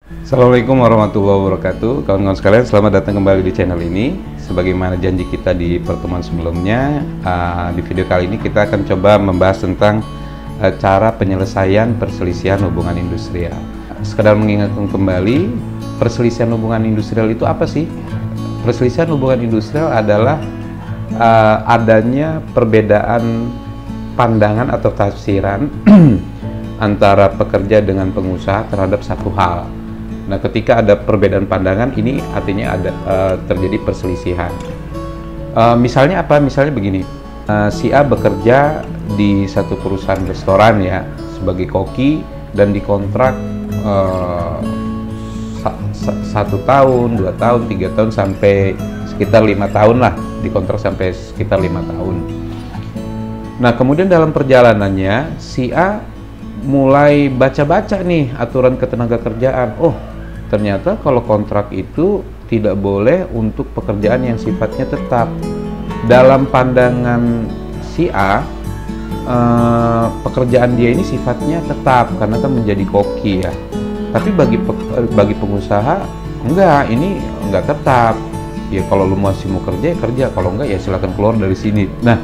Assalamualaikum warahmatullahi wabarakatuh. Kawan-kawan sekalian, selamat datang kembali di channel ini. Sebagaimana janji kita di pertemuan sebelumnya, di video kali ini kita akan coba membahas tentang cara penyelesaian perselisihan hubungan industrial. Sekedar mengingatkan kembali, perselisihan hubungan industrial itu apa sih? Perselisihan hubungan industrial adalah adanya perbedaan pandangan atau tafsiran antara pekerja dengan pengusaha terhadap satu hal. Nah, ketika ada perbedaan pandangan, ini artinya ada terjadi perselisihan. Misalnya apa? Misalnya begini, si A bekerja di satu perusahaan restoran ya sebagai koki dan dikontrak 1 tahun, 2 tahun, 3 tahun sampai sekitar 5 tahun lah, dikontrak sampai sekitar 5 tahun. Nah, kemudian dalam perjalanannya si A mulai baca-baca nih aturan ketenagakerjaan. Oh, ternyata kalau kontrak itu tidak boleh untuk pekerjaan yang sifatnya tetap. Dalam pandangan si A, pekerjaan dia ini sifatnya tetap karena kan menjadi koki ya. Tapi bagi pengusaha enggak, ini enggak tetap. Ya kalau lu masih mau kerja ya kerja, kalau enggak ya silakan keluar dari sini. Nah,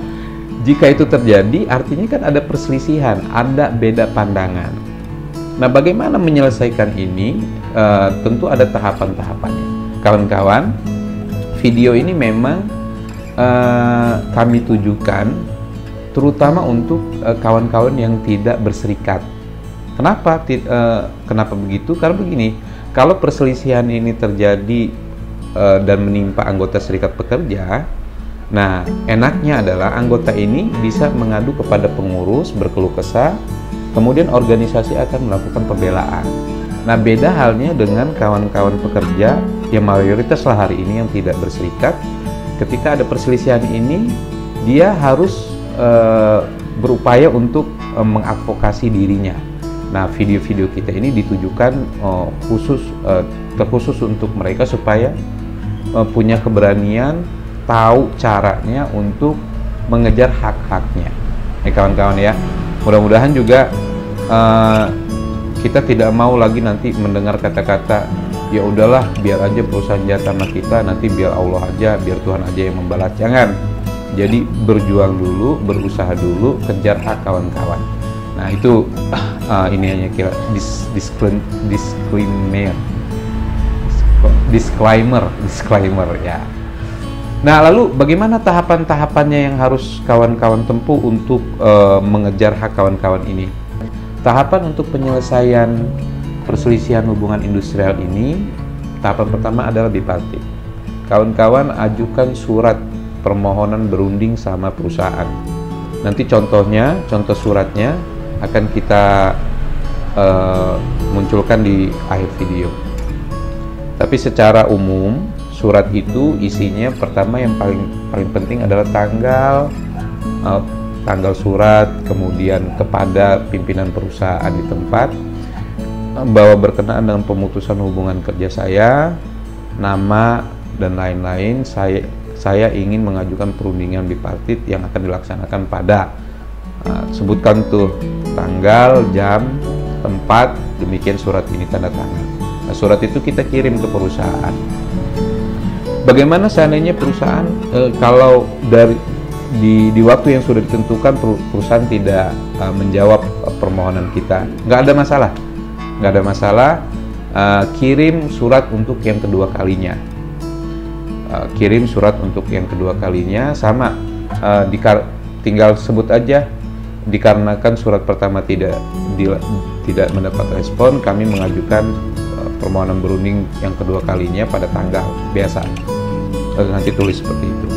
jika itu terjadi artinya kan ada perselisihan, ada beda pandangan. Nah, bagaimana menyelesaikan ini? Tentu ada tahapan-tahapannya. Kawan-kawan, video ini memang kami tujukan terutama untuk kawan-kawan yang tidak berserikat. Kenapa? Kenapa begitu? Karena begini, kalau perselisihan ini terjadi dan menimpa anggota serikat pekerja, nah enaknya adalah anggota ini bisa mengadu kepada pengurus, berkeluh kesah, kemudian organisasi akan melakukan pembelaan. Nah, beda halnya dengan kawan-kawan pekerja yang mayoritas lah hari ini yang tidak berserikat. Ketika ada perselisihan ini, dia harus berupaya untuk mengadvokasi dirinya. Nah, video-video kita ini ditujukan terkhusus untuk mereka supaya punya keberanian, tahu caranya untuk mengejar hak-haknya. Kawan-kawan ya, mudah-mudahan juga kita tidak mau lagi nanti mendengar kata-kata ya udahlah biar aja perusahaan jatah sama kita, nanti biar Allah aja, biar Tuhan aja yang membalas. Jangan. Jadi berjuang dulu, berusaha dulu, kejar hak kawan-kawan. Nah, itu ini hanya kira disclaimer ya. Nah, lalu bagaimana tahapan-tahapannya yang harus kawan-kawan tempuh untuk mengejar hak kawan-kawan ini? Tahapan untuk penyelesaian perselisihan hubungan industrial ini, tahapan pertama adalah bipartit. Kawan-kawan ajukan surat permohonan berunding sama perusahaan. Nanti contoh suratnya akan kita munculkan di akhir video. Tapi secara umum, surat itu isinya pertama yang paling penting adalah tanggal surat, kemudian kepada pimpinan perusahaan di tempat, bahwa berkenaan dengan pemutusan hubungan kerja saya, nama dan lain-lain, saya ingin mengajukan perundingan bipartit yang akan dilaksanakan pada sebutkan tuh tanggal, jam, tempat, demikian surat ini tanda tangan. Nah, surat itu kita kirim ke perusahaan. Bagaimana seandainya perusahaan kalau di waktu yang sudah ditentukan perusahaan tidak menjawab permohonan kita? Nggak ada masalah. Kirim surat untuk yang kedua kalinya. Sama, tinggal sebut aja, dikarenakan surat pertama tidak mendapat respon, kami mengajukan permohonan berunding yang kedua kalinya pada tanggal biasa. Nanti tulis seperti itu.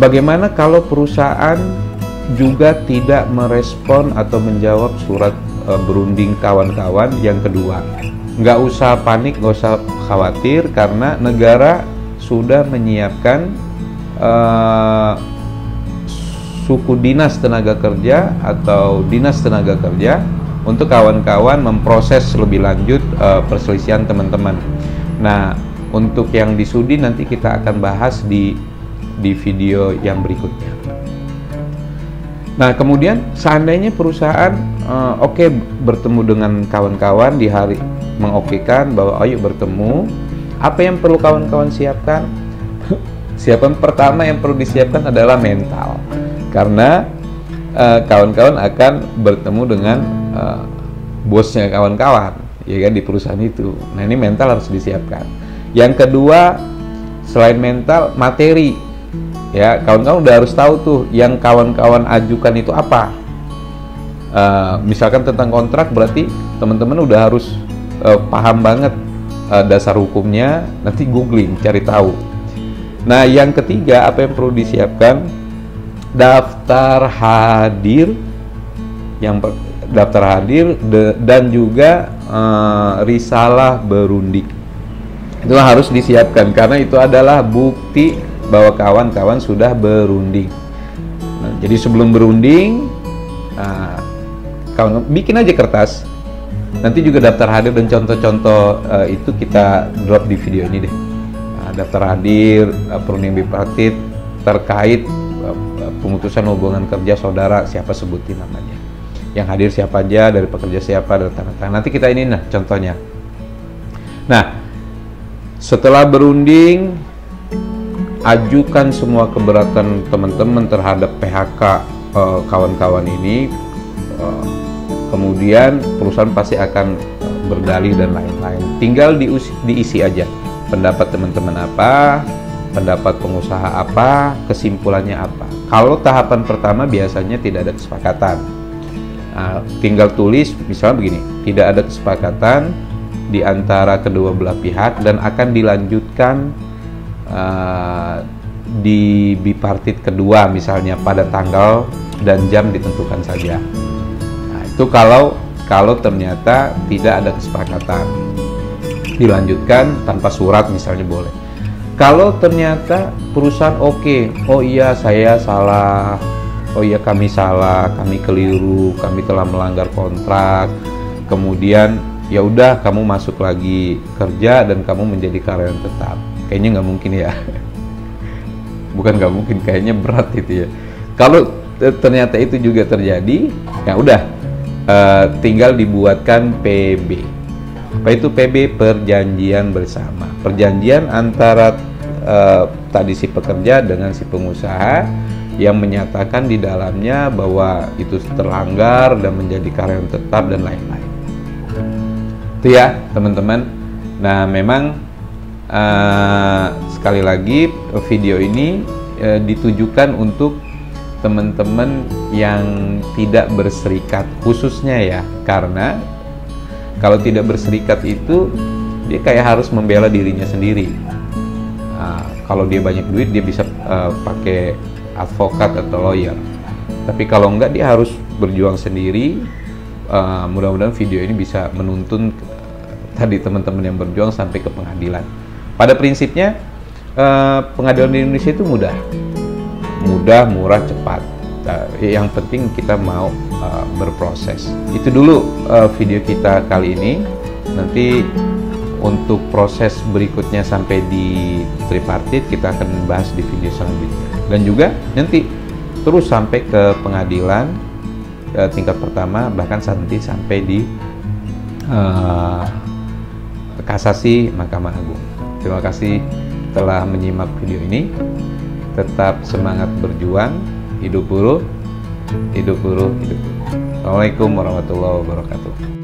Bagaimana kalau perusahaan juga tidak merespon atau menjawab surat berunding kawan-kawan yang kedua? Nggak usah panik, nggak usah khawatir, karena negara sudah menyiapkan suku dinas tenaga kerja atau dinas tenaga kerja untuk kawan-kawan memproses lebih lanjut perselisihan teman-teman. Nah, untuk yang di Sudi nanti kita akan bahas di video yang berikutnya. Nah, kemudian seandainya perusahaan bertemu dengan kawan-kawan di mengokekan bahwa ayo bertemu. Apa yang perlu kawan-kawan siapkan? Siapan pertama yang perlu disiapkan adalah mental, karena kawan-kawan akan bertemu dengan bosnya kawan-kawan, ya kan, di perusahaan itu. Nah, ini mental harus disiapkan. Yang kedua, selain mental, materi. Ya, kawan-kawan udah harus tahu tuh yang kawan-kawan ajukan itu apa. Misalkan tentang kontrak, berarti teman-teman udah harus paham banget dasar hukumnya, nanti googling, cari tahu. Nah, yang ketiga, apa yang perlu disiapkan? Daftar hadir, daftar hadir dan juga risalah berunding. Itu harus disiapkan karena itu adalah bukti bahwa kawan-kawan sudah berunding. Nah, jadi sebelum berunding, kawan bikin aja kertas. Nanti juga daftar hadir dan contoh-contoh itu kita drop di video ini deh. Daftar hadir, perunding bipartit terkait pemutusan hubungan kerja saudara, siapa sebutin namanya. Yang hadir siapa aja, dari pekerja siapa, dan tanda-tanda. Nanti kita ini contohnya. Nah, setelah berunding, ajukan semua keberatan teman-teman terhadap PHK kawan-kawan ini. Kemudian perusahaan pasti akan berdalih dan lain-lain. Tinggal diisi aja. Pendapat teman-teman apa, pendapat pengusaha apa, kesimpulannya apa. Kalau tahapan pertama biasanya tidak ada kesepakatan. Nah, tinggal tulis, misalnya begini, tidak ada kesepakatan di antara kedua belah pihak dan akan dilanjutkan di bipartit kedua, misalnya pada tanggal dan jam ditentukan saja. Nah, itu kalau ternyata tidak ada kesepakatan, dilanjutkan tanpa surat misalnya boleh. Kalau ternyata perusahaan oke, oh iya saya salah, oh iya kami salah, kami keliru, kami telah melanggar kontrak, kemudian ya udah kamu masuk lagi kerja dan kamu menjadi karyawan tetap. Kayaknya nggak mungkin ya. Bukan nggak mungkin, kayaknya berat itu ya. Kalau ternyata itu juga terjadi, ya udah tinggal dibuatkan PB. Apa itu PB? Perjanjian bersama. Perjanjian antara tadi si pekerja dengan si pengusaha yang menyatakan di dalamnya bahwa itu terlanggar dan menjadi karyawan tetap dan lain-lain. Itu ya teman-teman. Nah, memang sekali lagi video ini ditujukan untuk teman-teman yang tidak berserikat khususnya ya, karena kalau tidak berserikat itu dia kayak harus membela dirinya sendiri. Kalau dia banyak duit dia bisa pakai advokat atau lawyer, tapi kalau enggak dia harus berjuang sendiri. Mudah-mudahan video ini bisa menuntun tadi teman-teman yang berjuang sampai ke pengadilan. Pada prinsipnya pengadilan di Indonesia itu mudah, murah, cepat. Yang penting kita mau berproses. Itu dulu video kita kali ini. Nanti untuk proses berikutnya sampai di tripartit kita akan bahas di video selanjutnya. Dan juga nanti terus sampai ke pengadilan tingkat pertama, bahkan nanti sampai di kasasi Mahkamah Agung. Terima kasih telah menyimak video ini. Tetap semangat berjuang. Hidup buruh, hidup buruh, hidup buruh. Assalamualaikum warahmatullahi wabarakatuh.